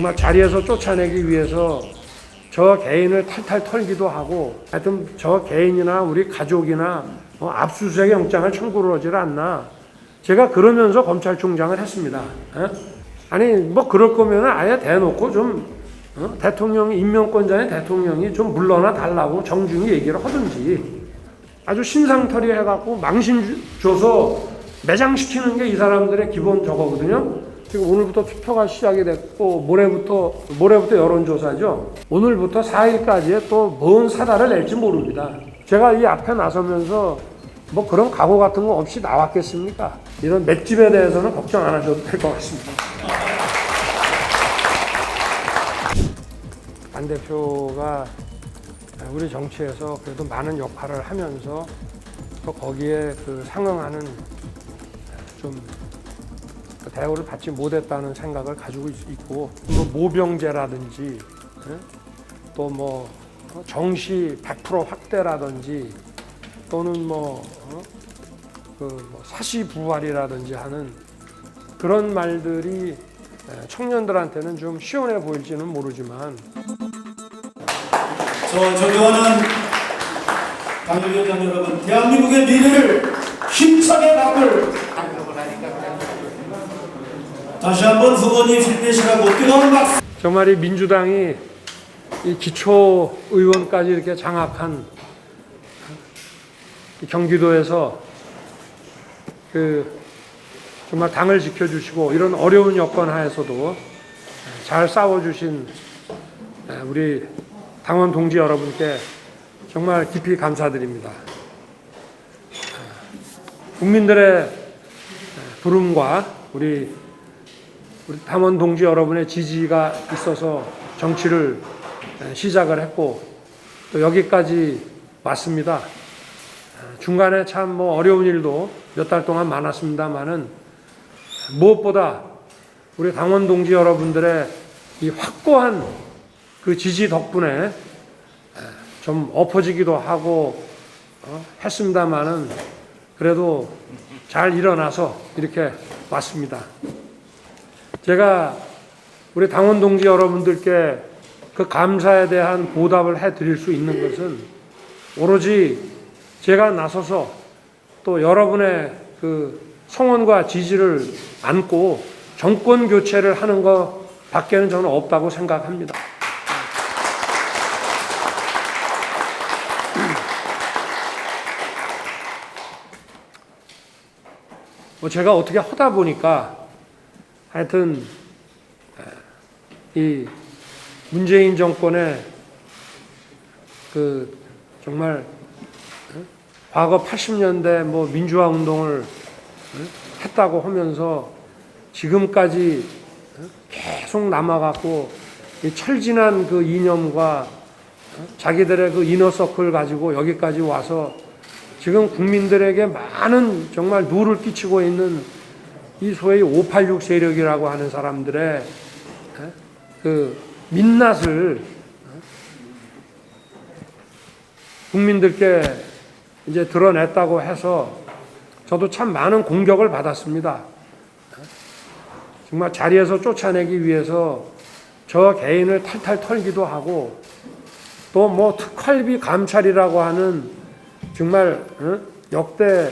정말 자리에서 쫓아내기 위해서 저 개인을 탈탈 털기도 하고, 하여튼 저 개인이나 우리 가족이나 압수수색 영장을 청구를 하질 않나. 제가 그러면서 검찰총장을 했습니다. 아니 뭐 그럴 거면 아예 대놓고 좀 대통령이, 임명권자인 대통령이 좀 물러나 달라고 정중히 얘기를 하든지, 아주 신상털이 해갖고 망신 줘서 매장시키는 게 이 사람들의 기본 저거거든요. 지금 오늘부터 투표가 시작이 됐고, 모레부터 여론조사죠. 오늘부터 4일까지에 또 뭔 사달을 낼지 모릅니다. 제가 이 앞에 나서면서 뭐 그런 각오 같은 거 없이 나왔겠습니까? 이런 맷집에 대해서는 걱정 안 하셔도 될 것 같습니다. 안 대표가 우리 정치에서 그래도 많은 역할을 하면서 또 거기에 그 상응하는 좀 대우를 받지 못했다는 생각을 가지고 있고, 뭐 모병제라든지 또 뭐 정시 100% 확대라든지 또는 사시부활이라든지 하는 그런 말들이 청년들한테는 좀 시원해 보일지는 모르지만, 존경하는 당협위원장 여러분, 대한민국의 미래를 힘차게 바꿀 다시 한번 후보님 힘내시라고 뜨거운 박수. 정말 이 민주당이 이 기초의원까지 이렇게 장악한 경기도에서 정말 당을 지켜주시고 이런 어려운 여건 하에서도 잘 싸워주신 우리 당원 동지 여러분께 정말 깊이 감사드립니다. 국민들의 부름과 우리 당원 동지 여러분의 지지가 있어서 정치를 시작을 했고 또 여기까지 왔습니다. 중간에 참 어려운 일도 몇 달 동안 많았습니다만은 무엇보다 우리 당원 동지 여러분들의 이 확고한 그 지지 덕분에 좀 엎어지기도 하고 했습니다만은 그래도 잘 일어나서 이렇게 왔습니다. 제가 우리 당원 동지 여러분들께 그 감사에 대한 보답을 해드릴 수 있는 것은 오로지 제가 나서서 또 여러분의 그 성원과 지지를 안고 정권 교체를 하는 것 밖에는 저는 없다고 생각합니다. 제가 어떻게 하다 보니까 하여튼 이 문재인 정권의 그 정말 과거 80년대 민주화 운동을 했다고 하면서 지금까지 계속 남아갖고 이 철진한 그 이념과 자기들의 그 이너서클 가지고 여기까지 와서 지금 국민들에게 많은 정말 누를 끼치고 있는 이 소위 586 세력이라고 하는 사람들의 그 민낯을 국민들께 이제 드러냈다고 해서 저도 참 많은 공격을 받았습니다. 정말 자리에서 쫓아내기 위해서 저 개인을 탈탈 털기도 하고 또 특활비 감찰이라고 하는 정말 역대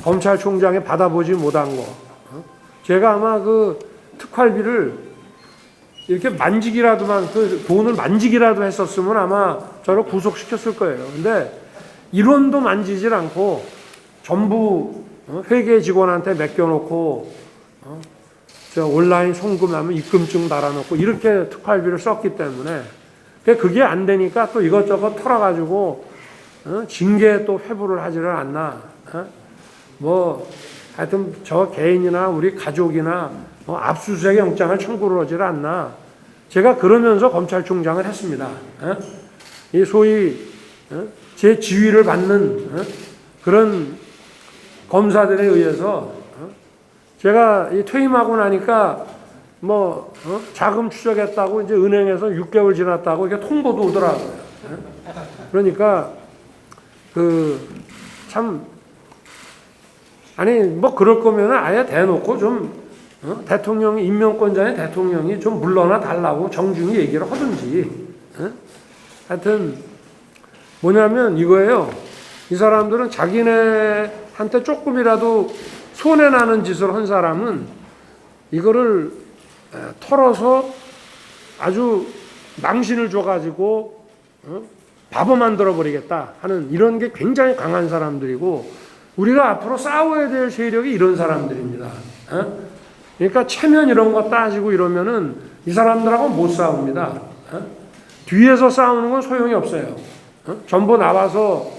검찰총장이 받아보지 못한 거. 제가 아마 그 특활비를 이렇게 만지기라도만 그 돈을 만지기라도 했었으면 아마 저를 구속시켰을 거예요. 근데 1원도 만지질 않고 전부 회계 직원한테 맡겨놓고 저 온라인 송금하면 입금증 달아놓고 이렇게 특활비를 썼기 때문에 그게 안 되니까 또 이것저것 털어가지고 징계에 또 회부를 하지를 않나. 하여튼 저 개인이나 우리 가족이나 압수수색 영장을 청구를 하지를 않나. 제가 그러면서 검찰총장을 했습니다. 이 소위 제 지휘를 받는 그런 검사들에 의해서 제가 퇴임하고 나니까 자금 추적했다고 이제 은행에서 6개월 지났다고 이게 통보도 오더라고요. 그러니까 아니 그럴 거면 아예 대놓고 좀 대통령이 임명권자의 대통령이 좀 물러나 달라고 정중히 얘기를 하든지. 하여튼 뭐냐면 이거예요. 이 사람들은 자기네한테 조금이라도 손해 나는 짓을 한 사람은 이거를 털어서 아주 망신을 줘가지고 바보 만들어 버리겠다 하는 이런 게 굉장히 강한 사람들이고, 우리가 앞으로 싸워야 될 세력이 이런 사람들입니다. 그러니까 체면 이런 거 따지고 이러면은 이 사람들하고 못 싸웁니다. 뒤에서 싸우는 건 소용이 없어요. 전부 나와서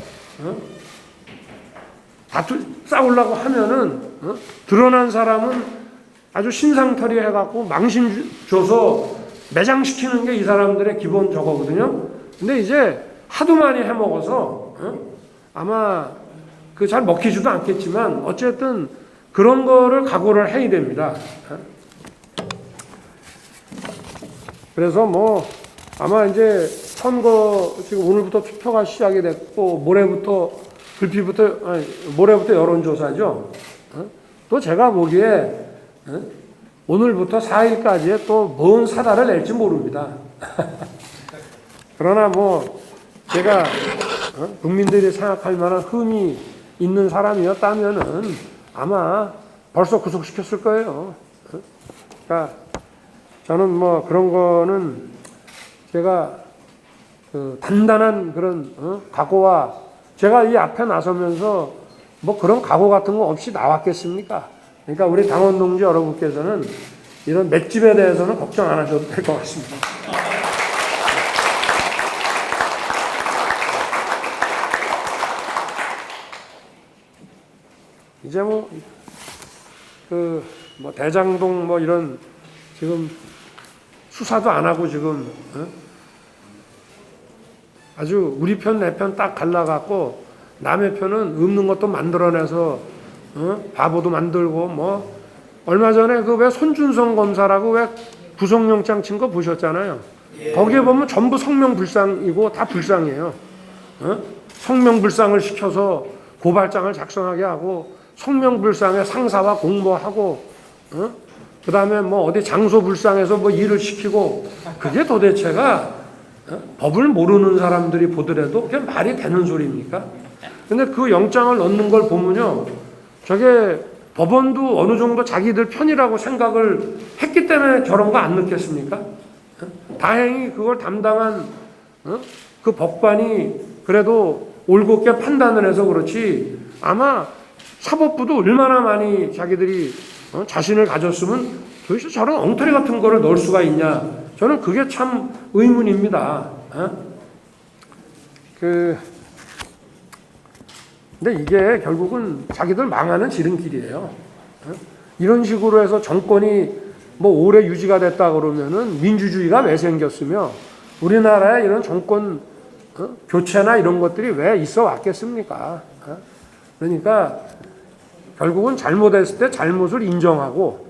싸우려고 하면은 드러난 사람은 아주 신상털이 해갖고 망신 줘서 매장시키는 게 이 사람들의 기본 저거거든요. 근데 이제 하도 많이 해먹어서 아마 그 잘 먹히지도 않겠지만 어쨌든 그런 거를 각오를 해야 됩니다. 그래서 뭐 아마 이제 선거 지금 오늘부터 투표가 시작이 됐고 모레부터 여론조사죠. 또 제가 보기에 오늘부터 4일까지에 또 뭔 사달을 낼지 모릅니다. 그러나 뭐 제가 국민들이 생각할 만한 흠이 있는 사람이었다면은 아마 벌써 구속시켰을 거예요. 그러니까 저는 뭐 그런 거는 제가 그 단단한 그런 각오와 제가 이 앞에 나서면서 뭐 그런 각오 같은 거 없이 나왔겠습니까? 그러니까 우리 당원 동지 여러분께서는 이런 맷집에 대해서는 걱정 안 하셔도 될 것 같습니다. 이제 뭐 대장동 뭐 이런 지금 수사도 안 하고 지금 아주 우리 편 내 편 딱 갈라갖고 남의 편은 없는 것도 만들어내서 바보도 만들고 뭐 얼마 전에 그 왜 손준성 검사라고 왜 구속영장 친 거 보셨잖아요. 거기에 보면 전부 성명불상이고 다 불상이에요. 성명불상을 시켜서 고발장을 작성하게 하고 성명불상에 상사와 공모하고 그 다음에 뭐 어디 장소불상에서 뭐 일을 시키고, 그게 도대체가 법을 모르는 사람들이 보더라도 그게 말이 되는 소리입니까? 근데 그 영장을 넣는 걸 보면요, 저게 법원도 어느 정도 자기들 편이라고 생각을 했기 때문에 저런 거 안 넣겠습니까? 다행히 그걸 담당한 그 법관이 그래도 올곧게 판단을 해서 그렇지, 아마 사법부도 얼마나 많이 자기들이 자신을 가졌으면 도대체 저런 엉터리 같은 거를 넣을 수가 있냐, 저는 그게 참 의문입니다. 근데 이게 결국은 자기들 망하는 지름길이에요. 이런 식으로 해서 정권이 뭐 오래 유지가 됐다 그러면은 민주주의가 왜 생겼으며 우리나라에 이런 정권 교체나 이런 것들이 왜 있어 왔겠습니까? 그러니까 결국은 잘못했을 때 잘못을 인정하고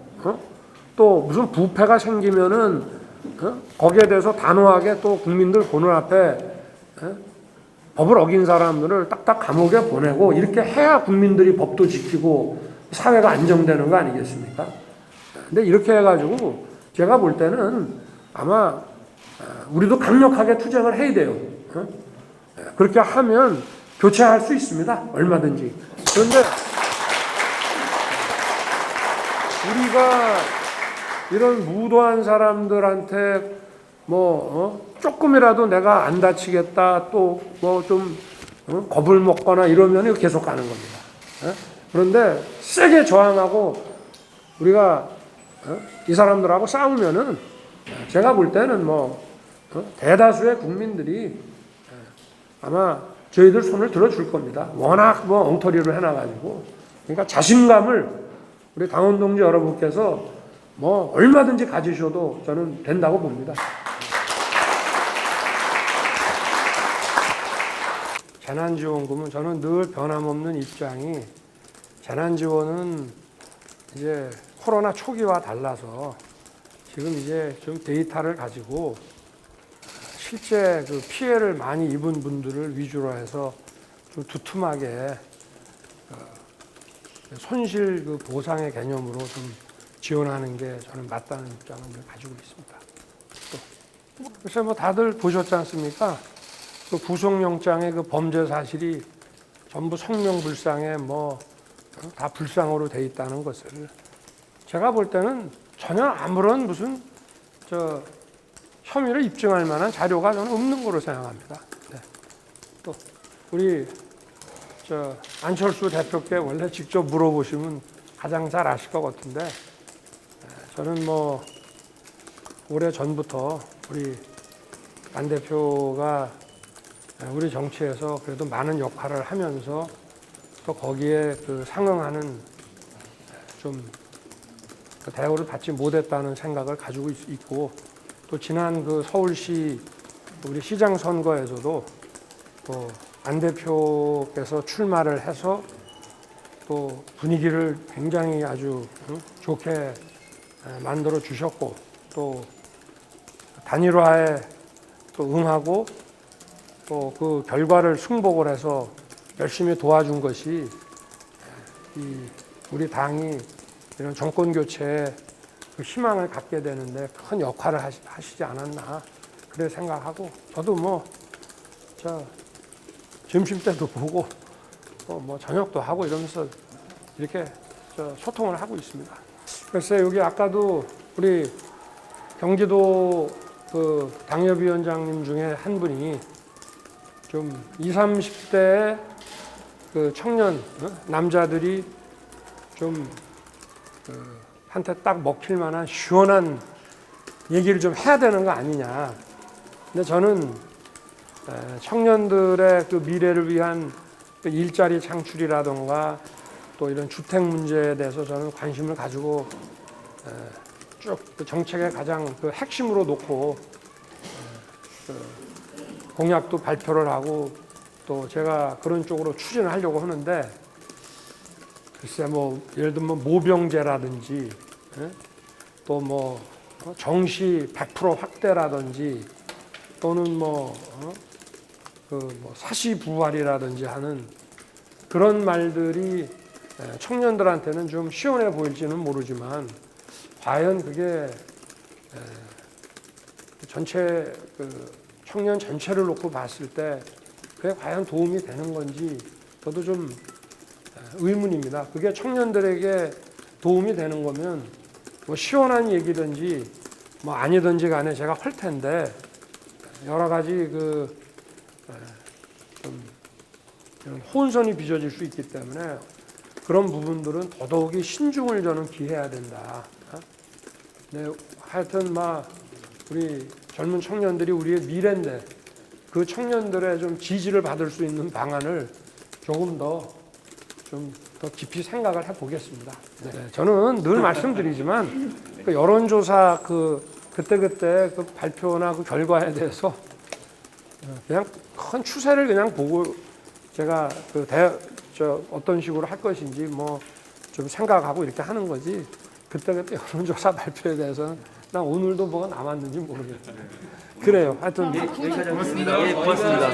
또 무슨 부패가 생기면은 거기에 대해서 단호하게 또 국민들 보는 앞에 법을 어긴 사람들을 딱딱 감옥에 보내고 이렇게 해야 국민들이 법도 지키고 사회가 안정되는 거 아니겠습니까? 근데 이렇게 해가지고 제가 볼 때는 아마 우리도 강력하게 투쟁을 해야 돼요. 그렇게 하면 교체할 수 있습니다. 얼마든지. 그런데 우리가 이런 무도한 사람들한테 조금이라도 내가 안 다치겠다, 또 뭐 좀 겁을 먹거나 이러면 계속 가는 겁니다. 그런데 세게 저항하고 우리가 이 사람들하고 싸우면은 제가 볼 때는 대다수의 국민들이 아마 저희들 손을 들어줄 겁니다. 워낙 엉터리를 해놔가지고. 그러니까 자신감을 우리 당원 동지 여러분께서 얼마든지 가지셔도 저는 된다고 봅니다. 재난지원금은 저는 늘 변함없는 입장이, 재난지원은 이제 코로나 초기와 달라서 지금 이제 좀 데이터를 가지고 실제 그 피해를 많이 입은 분들을 위주로 해서 좀 두툼하게 손실 그 보상의 개념으로 좀 지원하는 게 저는 맞다는 입장을 가지고 있습니다. 또 그래서 뭐 다들 보셨지 않습니까? 그 구속영장의 그 범죄 사실이 전부 성명불상에 뭐 다 불상으로 돼 있다는 것을 제가 볼 때는 전혀 아무런 무슨 혐의를 입증할 만한 자료가 저는 없는 거로 생각합니다. 네. 또 우리 안철수 대표께 원래 직접 물어보시면 가장 잘 아실 것 같은데 저는 뭐 오래 전부터 우리 안 대표가 우리 정치에서 그래도 많은 역할을 하면서 또 거기에 그 상응하는 좀 대우를 받지 못했다는 생각을 가지고 있고 또 지난 그 서울시 우리 시장 선거에서도 또 안 대표께서 출마를 해서 또 분위기를 굉장히 아주 좋게 만들어 주셨고 또 단일화에 또 응하고 또 그 결과를 승복을 해서 열심히 도와준 것이 우리 당이 이런 정권 교체에 그 희망을 갖게 되는데 큰 역할을 하시지 않았나 그래 생각하고 저도 뭐 점심 때도 보고 뭐 저녁도 하고 이러면서 이렇게 소통을 하고 있습니다. 글쎄 여기 아까도 우리 경기도 그 당협위원장님 중에 한 분이 좀 20, 30대 그 청년 남자들이 좀 한테 딱 먹힐 만한 시원한 얘기를 좀 해야 되는 거 아니냐. 근데 저는 청년들의 그 미래를 위한 그 일자리 창출이라던가 또 이런 주택 문제에 대해서 저는 관심을 가지고 쭉 그 정책의 가장 그 핵심으로 놓고 공약도 발표를 하고 또 제가 그런 쪽으로 추진을 하려고 하는데 글쎄 뭐 예를 들면 모병제라든지 또 뭐 정시 100% 확대라든지 또는 사시부활이라든지 하는 그런 말들이 청년들한테는 좀 시원해 보일지는 모르지만 과연 그게 전체 그 청년 전체를 놓고 봤을 때 그게 과연 도움이 되는 건지 저도 좀 의문입니다. 그게 청년들에게 도움이 되는 거면 뭐 시원한 얘기든지 뭐 아니든지 간에 제가 할 텐데 여러 가지 좀 혼선이 빚어질 수 있기 때문에 그런 부분들은 더더욱이 신중을 저는 기해야 된다. 네, 하여튼 우리 젊은 청년들이 우리의 미래인데 그 청년들의 좀 지지를 받을 수 있는 방안을 조금 더 깊이 생각을 해보겠습니다. 네, 저는 늘 말씀드리지만 그 여론조사 그때 그 발표나 그 결과에 대해서 그냥 큰 추세를 그냥 보고 제가 어떤 식으로 할 것인지 뭐 좀 생각하고 이렇게 하는 거지 그때 여론조사 발표에 대해서는 난 오늘도 뭐가 남았는지 모르겠어요. 그래요. 하여튼 여기까지 하겠습니다. 예, 고맙습니다.